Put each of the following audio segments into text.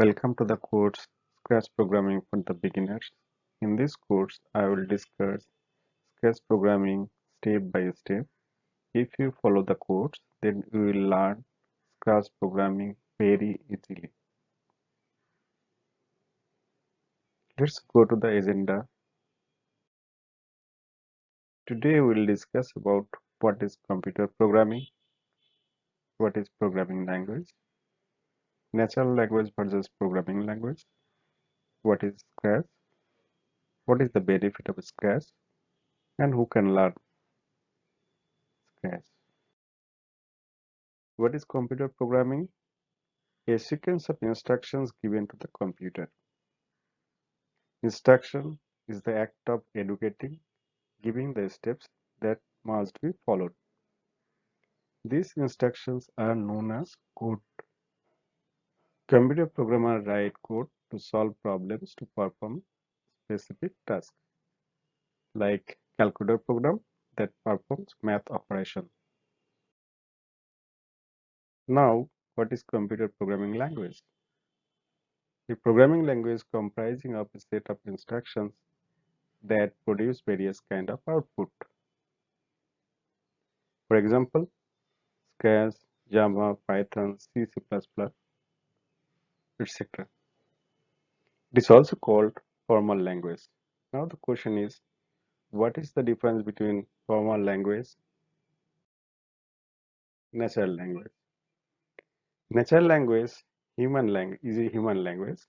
Welcome to the course Scratch Programming for the Beginners. In this course, I will discuss Scratch programming step by step. If you follow the course, then you will learn Scratch programming very easily. Let's go to the agenda. Today we will discuss about what is computer programming, what is programming language, natural language versus programming language, what is Scratch, what is the benefit of Scratch, and who can learn Scratch. What is computer programming? A sequence of instructions given to the computer. Instruction is the act of educating, giving the steps that must be followed. These instructions are known as code. Computer programmers write code to solve problems to perform specific tasks, like calculator program that performs math operation. Now, what is computer programming language? A programming language comprising of a set of instructions that produce various kind of output. For example, Scratch, Java, Python, C, C++, etc. It is also called formal language. Now the question is, what is the difference between formal language and natural language? Natural language, human language is a human language.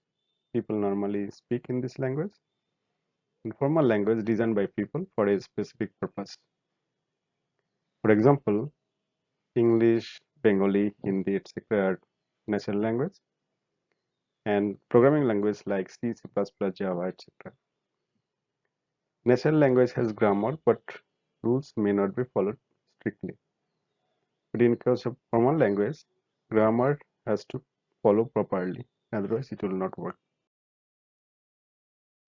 People normally speak in this language. And formal language designed by people for a specific purpose. For example, English, Bengali, Hindi, etc. are natural language, and programming language like C, C++, Java, etc. Natural language has grammar, but rules may not be followed strictly. But in case of formal language, grammar has to follow properly, otherwise it will not work.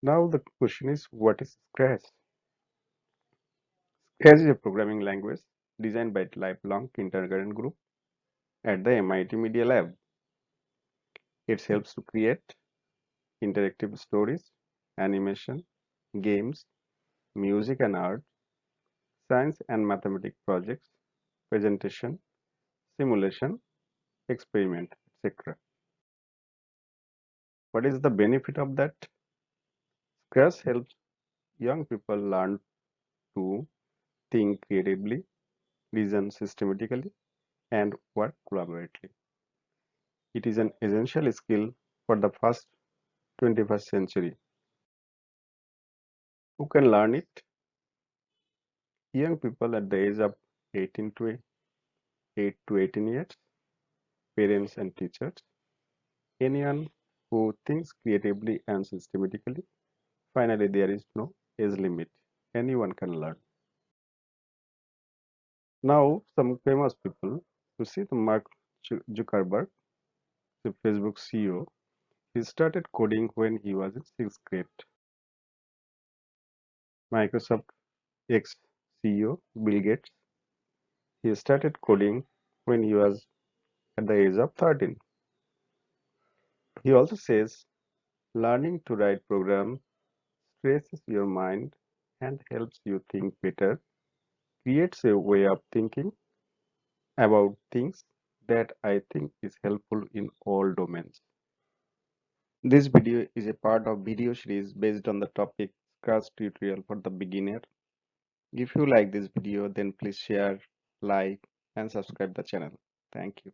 Now the question is, what is Scratch? Scratch is a programming language designed by a lifelong kindergarten group at the MIT Media Lab. It helps to create interactive stories, animation, games, music and art, science and mathematics projects, presentation, simulation, experiment, etc. What is the benefit of that? Scratch helps young people learn to think creatively, reason systematically, and work collaboratively. It is an essential skill for the first 21st century. Who can learn it? Young people at the age of 18 to 8 to 18 years, parents and teachers, anyone who thinks creatively and systematically. Finally, there is no age limit. Anyone can learn. Now, some famous people. You see the Mark Zuckerberg, the Facebook CEO. He started coding when he was in sixth grade. Microsoft ex-CEO Bill Gates. He started coding when he was at the age of 13. He also says learning to write programs stresses your mind and helps you think better, creates a way of thinking about things that I think is helpful in all domains. This video is a part of video series based on the topic Scratch tutorial for the beginner. If you like this video, then please share, like, and subscribe the channel. Thank you.